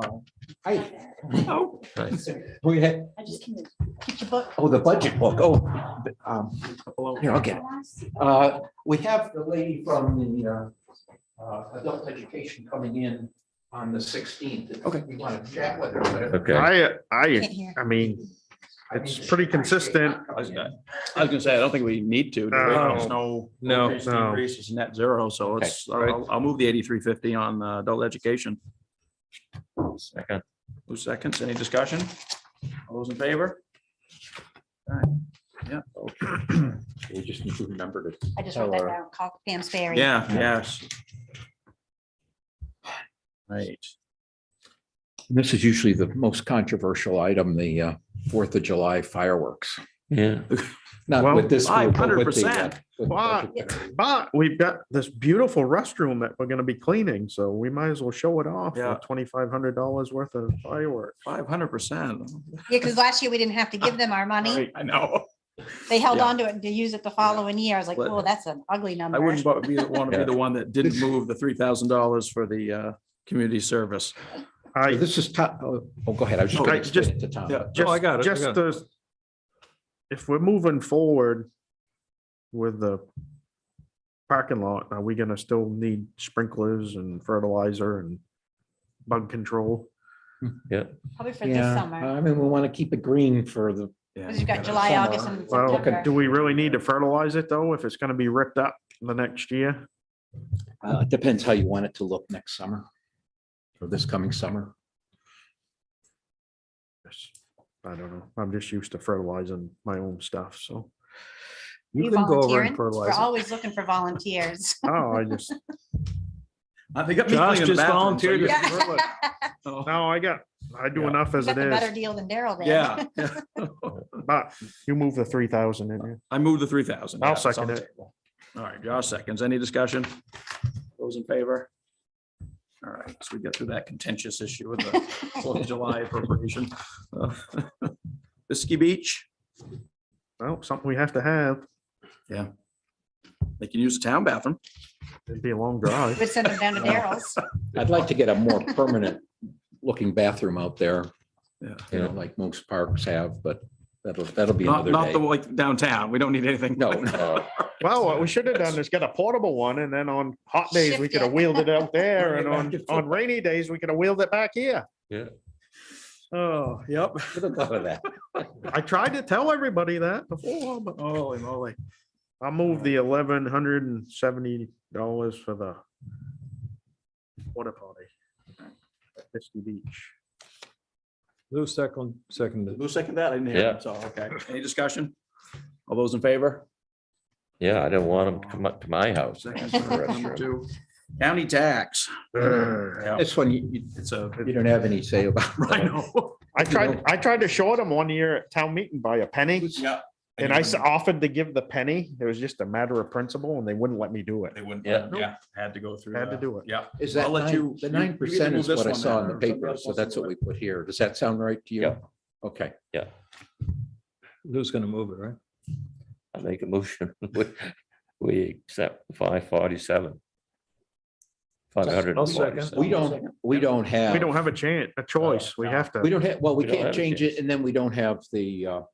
Oh, Nice. we had, I just can keep your book. the budget book. couple of- Here, I'll get it. We have the lady from the adult education coming in on the 16th. Okay. We want to chat with her. but it- Okay. Can't hear. I mean, it's pretty consistent. I was gonna say, I don't think we need to. There's no. No. increase, No. decrease, it's net 0, so it's, right. I'll move the 8,350 on adult education. Second. 2 seconds, any discussion? All those in favor? All right. Yeah, We just need to remember to. I just tell wrote that her. down. Call Pam Sperry. yeah, yes. Right. This is usually the most controversial item, the 4th of July fireworks. Yeah, Not Well, with this. group, but with the, 500%. with the But, budget committee. but we've got this beautiful restroom that we're gonna be cleaning, so we might as well show it off Yeah. for $2,500 worth of fireworks. 500%. Yeah, because last year we didn't have to give them our money. I know. They held Yeah. on to it to use it the following year. I was like, But- oh, that's an ugly I number. wouldn't want to be Yeah. the one that didn't move the $3,000 for the community service. I, This is top, oh, go ahead. I was just Okay, going to explain just- it to Tom. Yeah. just, I got it, I just got the, if we're moving forward with the parking lot, are we gonna still need sprinklers and fertilizer and bug control? Probably for this Yeah, summer. I mean, we want to keep it green for the, Because you've got July, summer. August and Well, September. do we really need to fertilize it though, if it's gonna be ripped up the next year? it depends how you want it to look next summer. Or this coming summer. I don't know. I'm just used to fertilizing my own stuff, so. You can go over and volunteering? We're fertilize it. always looking for volunteers. Oh, I just, They got me Josh cleaning the just bathroom, so volunteered you- to Yeah. fertilize. Oh, no, I do Yeah. enough as Got it the better is, deal than Daryl did. Yeah. but you move the 3,000 in here. I moved the 3,000. I'll Yeah, it's on second the it. table. All right, Josh seconds. Any discussion? Those in favor? All right, so we get through that contentious issue with the 4th of July appropriation. Bisky Beach, Well, something we have to have. they can use the town bathroom. It'd be a long drive. We'd send them down to Daryl's. I'd like to get a more permanent looking bathroom out there. Yeah. You know, like most parks have, but that'll be Not, another not the day. like downtown. We don't need anything. No, Well, what we should have done is get a portable one, and then on hot days, we Shift could have it. wheeled it out there, and Bring it back on and rainy days, we could have wheeled it back here. yeah. Oh, yep. should have thought of that. I tried to tell everybody that before, but Holy moly. I'll move the $1,170 for the porta potty at Bisky Beach. Lou seconded. Who seconded that? I didn't hear. Yeah. So, okay. Any discussion? All those in favor? Yeah, I don't want them to come up to my house. Second, for the number restroom. 2. County tax. Yeah, This one, you it's a, don't have any say about. I know. I tried to short them one year at town meeting by a penny, Yeah. and I offered to give the penny. It was just a matter of principle, and they wouldn't let me do it. They wouldn't, Yeah. yeah, had to go through. Had to do it. Yeah. Is I'll that let you- the you- 9% you is move what I this saw one in the then, or somebody paper, else so wants to that's what do we put here. Does that sound right to you? Yeah. Okay. Lou's gonna move it, right? I make a motion. We accept 547. 500. I'll second. We don't have. We don't have a choice. We No. have We to, don't have, well, we We don't can't have a change chance. it, and then we don't have the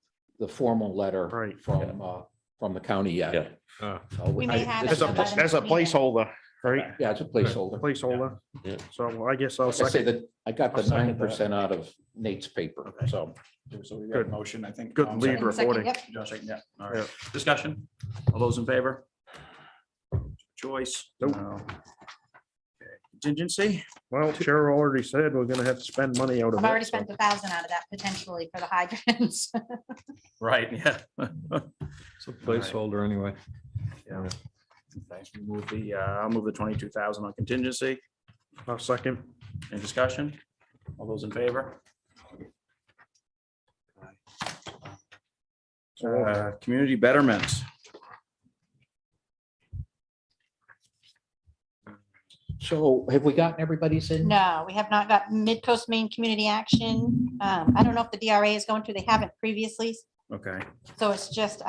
formal letter Right. from the county yet. Yeah. So We may have as it a, on that as a meeting. placeholder, right? Yeah, it's a placeholder. Placeholder. Yeah. So I guess I'll Like I say second. that, I got the I'll second that. 9% out of Nate's paper, Okay. so. So we got a Good. motion, I think. Good Tom lead seconded. Second, reporting. yep. Josh, seconded, yeah. All Yeah. right. Discussion? All those in favor? Choice? Nope. No. Okay. Contingency? Well, Cheryl already said we're gonna have to spend money out of I've it. already so- spent 1,000 out of that potentially for the hydrants. Right, yeah. It's a placeholder anyway. Yeah. Thanks. We move the, I'll move the 22,000 on contingency. I'll second. Any discussion? All those in favor? Community betterment. So have we gotten everybody's in? No, we have not got Mid-Coast Maine Community Action. I don't know if the DRA is going to, they haven't previously. Okay, So it's just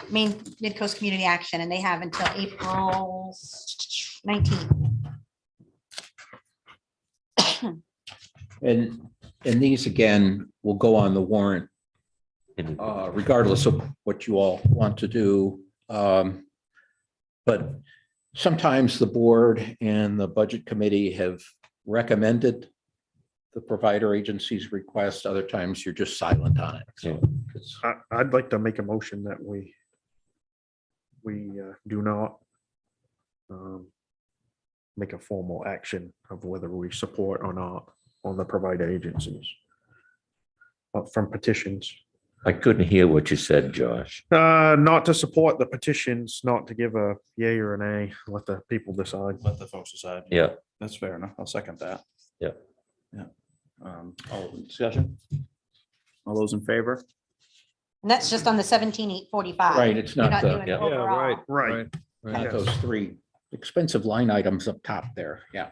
Maine Mid-Coast Community Action, and they have until April 19th. And these again will go on the warrant regardless of what you all want to do. But sometimes the board and the budget committee have recommended the provider agency's request. Other times you're just silent on it. So it's- I'd like to make a motion that we do not make a formal action of whether we support or not on the provider agencies. From petitions, I couldn't hear what you said, Josh. not to support the petitions, not to give a yay or an A, let the people decide. let the folks decide. Yeah, That's fair enough. I'll second that. Yeah. Yeah. All discussion? All those in favor? And that's just on the 17,845. Right, it's You're not the, doing Yeah, overall. right. Right. not Yes. those three expensive line items up top there. Yeah.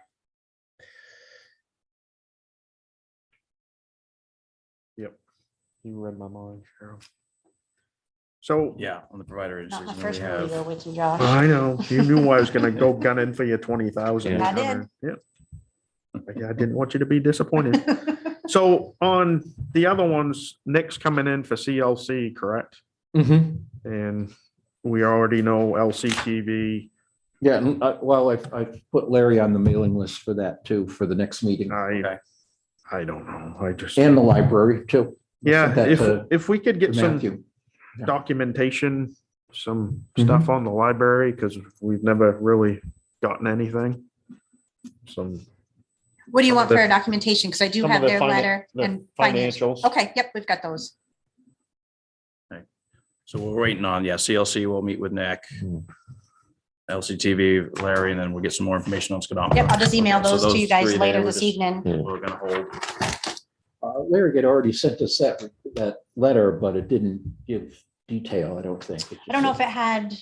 You read my mind, Cheryl. So, Yeah, on the provider. Not my decision, first we rodeo have- with you, Josh. I know, you knew I was gonna go gunning for your 20,000. I did. Yeah. Yeah, I didn't want you to be disappointed. So on the other ones, Nick's coming in for CLC, correct? And we already know LCTV. Yeah, and, well, I've put Larry on the mailing list for that too, for the next meeting, Okay. I don't know, I just, and the library too. yeah, Sent that to if we could get some Matthew. Yeah. documentation, some Mhm. stuff on the library, because we've never really gotten anything. Some. What do you Some want of for the- a documentation? Because I do some of have the their letter the and financial. Financials. Okay, yep, we've got those. So we're waiting on, yeah, CLC, we'll meet with Nick. Hmm. LCTV, Larry, and then we'll get some more information on speedometer. Yep, I'll just email Okay, so those to you guys three later there, we're this just- evening. We're gonna hold. Larry had already sent us that letter, but it didn't give detail, I don't think. It just I don't know if said- it had,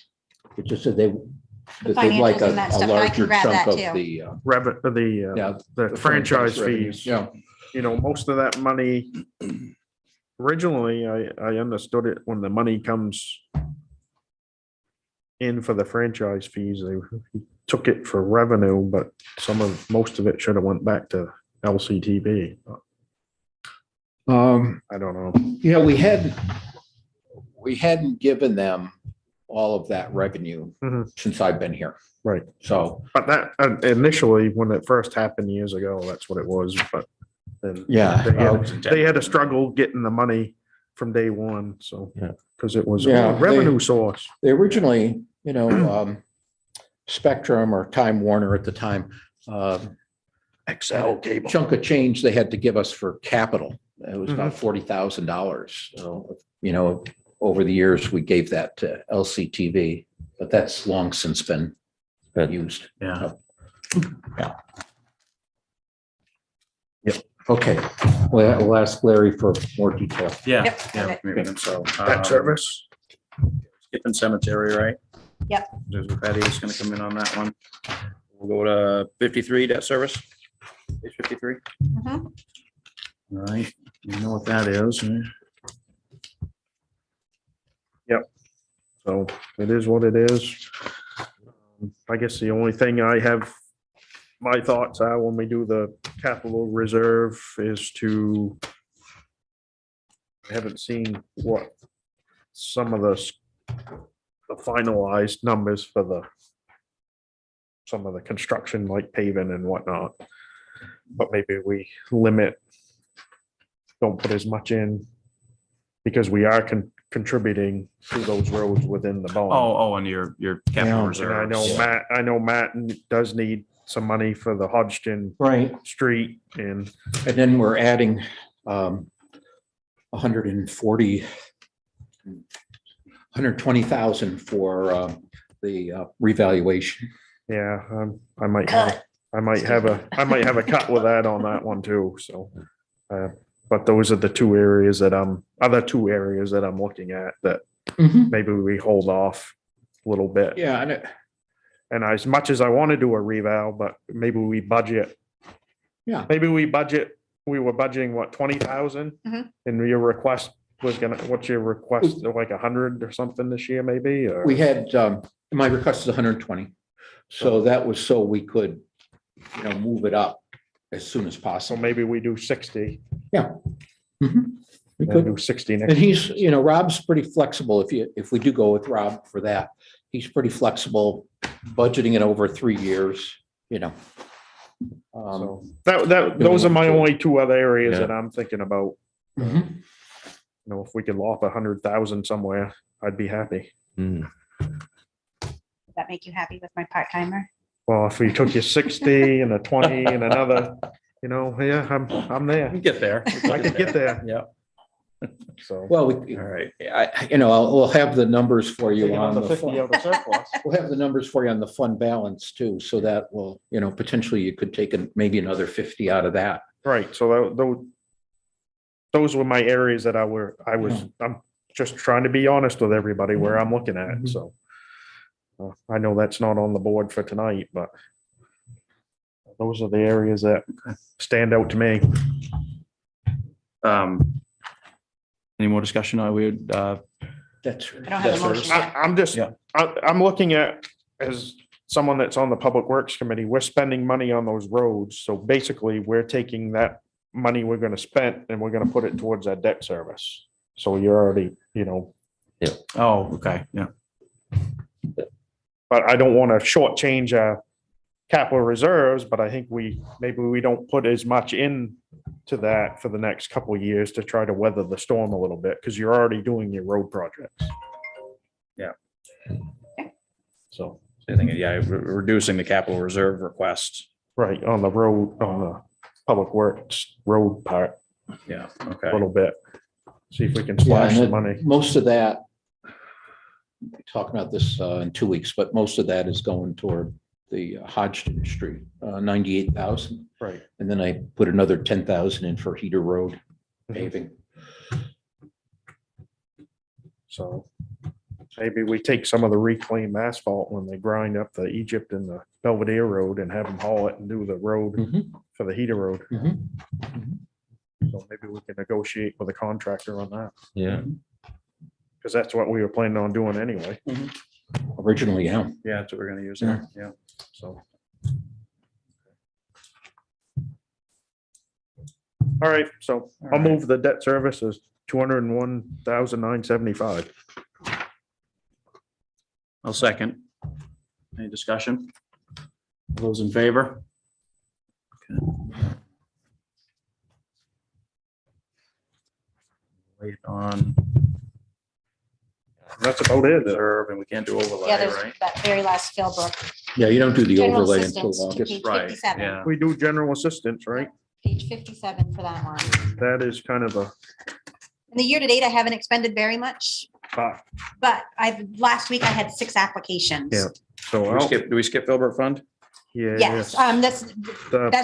It just said they. The that they'd like financials and that a stuff, but I can larger grab chunk that of too. the, The the franchise revenue. fees. Yeah. You know, most of that money, originally, I understood it when the money comes in for the franchise fees, they took it for revenue, but most of it should have went back to LCTV. I don't know. You know, we hadn't given them all of that revenue Mhm. since I've been here. Right. So, But that initially, when it first happened years ago, that's what it was, but then. yeah. They had a struggle getting the money from day one, so. Yeah. Because it was Yeah, a revenue source. They originally, Spectrum or Time Warner at the time, XL cable. chunk of change they had to give us for capital. It was about $40,000. So, over the years, we gave that to LCTV, but that's long since been used. Yeah. Okay, we'll ask Larry for more detail. Yeah. Yep, Yeah, okay. maybe then, so. That service, Skipping cemetery, right? Yep. There's Patty is gonna come in on that one. We'll go to 53, debt service. Page 53. Mhm. All right, you know what that is. Right? so it is what it is. I guess the only thing I have, my thoughts are when we do the capital reserve is to. I haven't seen what some of the finalized numbers for some of the construction like paving and whatnot. But maybe we limit, don't put as much in because we are contributing to those roads within the bond. And your capital Yeah, And reserve. I know Matt does need some money for the Hodgson Right. Street and And then we're adding 140, 120,000 for the revaluation. yeah, I might have a cut with that on that one too, so. But those are the other two areas that I'm looking at that maybe we hold off a little bit. Yeah, and And as much as I want to do a reval, but maybe we budget. Yeah. Maybe we were budgeting what, 20,000? Mhm. And your request what's your request, like 100 or something this year maybe, or? we had, my request is 120. So that was so we could, move it up as soon as So possible. maybe we do 60, Mhm. We then do could, 60 and next. he's, Rob's pretty flexible. If we do go with Rob for that, he's pretty flexible budgeting it over 3 years, So those are my too. only two other areas Yeah. that I'm thinking about. Mhm. If we could lock 100,000 somewhere, I'd be happy. Hmm. Does that make you happy with my part-timer? Well, if we took you 60 and a 20 and another, yeah, I'm there. Get there. I could get there. Yeah. So. Well, All right. we'll have the numbers for you Take on another the 50 fund. out of surplus. We'll have the numbers for you on the fund balance too, so that will, potentially you could take maybe another 50 out of that. Right, so those were my areas that I'm just trying to be honest with everybody where I'm looking at, Mhm. so. I know that's not on the board for tonight, but those are the areas that stand out to me. Any more discussion? I would, That's. I don't have a motion. I'm just, Yeah. I'm looking at, as someone that's on the Public Works Committee, we're spending money on those roads. So basically, we're taking that money we're gonna spend and we're gonna put it towards that debt service. So you're already, oh, okay, yeah. but I don't want to shortchange our capital reserves, but I think maybe we don't put as much in to that for the next couple of years to try to weather the storm a little bit, because you're already doing your road projects. Yeah. So, I think, yeah, reducing the capital reserve request. right, on the road, on the Public Works road part, Yeah, a okay. little bit. See if we can Yeah, splash and some it- money. most of that, we'll be talking about this in 2 weeks, but most of that is going toward the Hodgson Street, 98,000. Right. And then I put another 10,000 in for Heater Road paving. So maybe we take some of the reclaimed asphalt when they grind up the Egypt and the Belvedere Road and have them haul it and do the road Mhm. for the heater road. Mhm. So maybe we can negotiate with a contractor on that, Yeah, because that's what we were planning on doing anyway. Originally, yeah. Yeah, that's what we're gonna use there, yeah. So. All right, so I'll All right. move the debt service as 201,975. I'll second. Any discussion? All those in favor? Okay. Wait on That's about it. reserve, and we can't do overlay, Yeah, there's right? that very last Philbrook. Yeah, you don't do the General overlay until assistance to August. page Right, 57. yeah. We do general assistance, right? Page 57 for that one. That is kind of a, In the year to date, I haven't expended very much, but last week I had 6 applications. Yeah. so, Do we skip Filbert Fund? Yes, that's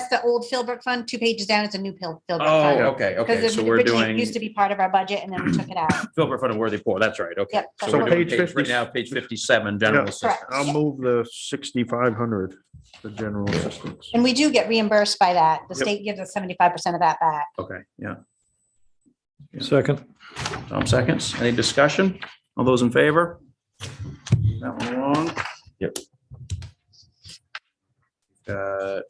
the old Philbrook fund, 2 pages down, it's a new Philbrook Oh, fund. okay, Because okay, it so we're originally doing used to be part of our budget and then we took it out. Filbert Fund and Worthy Poor, that's right, okay. Yep, So that's we're right. doing Page right 50. now, page 57, general Yeah. assistance. Correct. I'll move the 6,500, the general assistance. And we do get reimbursed by that. The Yep. state gives us 75% of that back. Okay, yeah. Second, Tom seconds. Any discussion? All those in favor? That one wrong? Yep. Got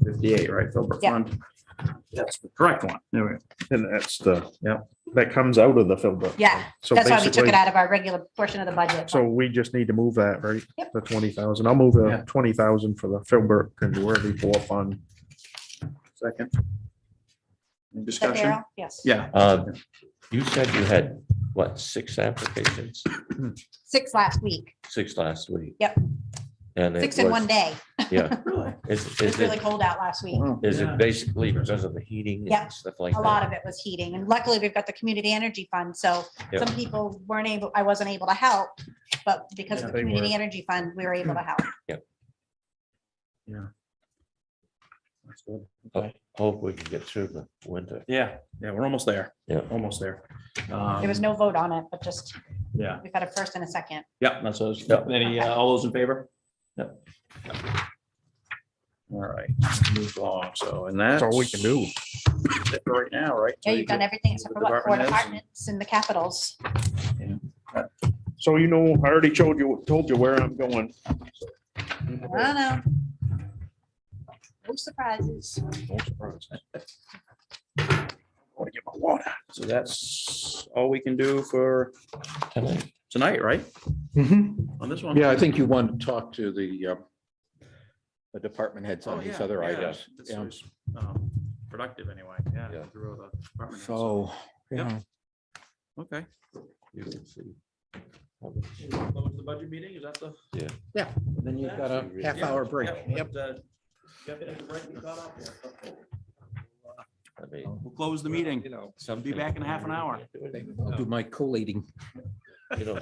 58, right, Filbert Yeah. Fund? That's the correct one. There we go. And that's the, Yeah. that comes out of the Philbrook. Yeah, So that's why we took basically, it out of our regular portion of the budget. so we just need to move that, right? Yep. The 20,000. I'll move Yeah. the 20,000 for the Philbrook and Worthy Poor Fund. Second. Any Is that discussion? Daryl? Yes. Yeah. you said you had, what, 6 applications, 6 last week, 6 last week? Yep. And it 6 in was- one day. Yeah. Really? Is It was really it, cold out last week. is Yeah. it basically because of the heating Yep. and stuff like A that? lot of it was heating and luckily we've got the community energy fund. So Yeah. some people I wasn't able to help, but because Yeah, of the they community were. energy fund, we were able to help. That's good. Oh, Hope we can get through the winter. Yeah, yeah, we're almost there. Yeah. Almost there. There was no vote on it, but just, Yeah, we've had a first and a second. yeah, that's us. Yeah. Any, all those in favor? Yep. All right, move along. So, and that's That's all we can do. it for right now, right? Yeah, you've done everything except for what, 4 Department heads. departments in the capitals. So you know, I already told you where I'm going. I don't know. No surprises. No surprise. Want to get my water. So that's all we can do for Tonight. tonight, right? Mhm. On this one? Yeah, I think you want to talk to the department heads Oh, on these yeah, other yeah, items. this Yeah. was, Productive anyway, yeah. Yeah. through the department heads. So, Yep. yeah, Okay. You can see. Close the budget meeting, is that the? then you've got a Yeah. half-hour break. Yeah, Yep. but, get it right and caught up here. I mean, We'll close the meeting. You know, some Be back in half an hour. I'll do my collating. You know,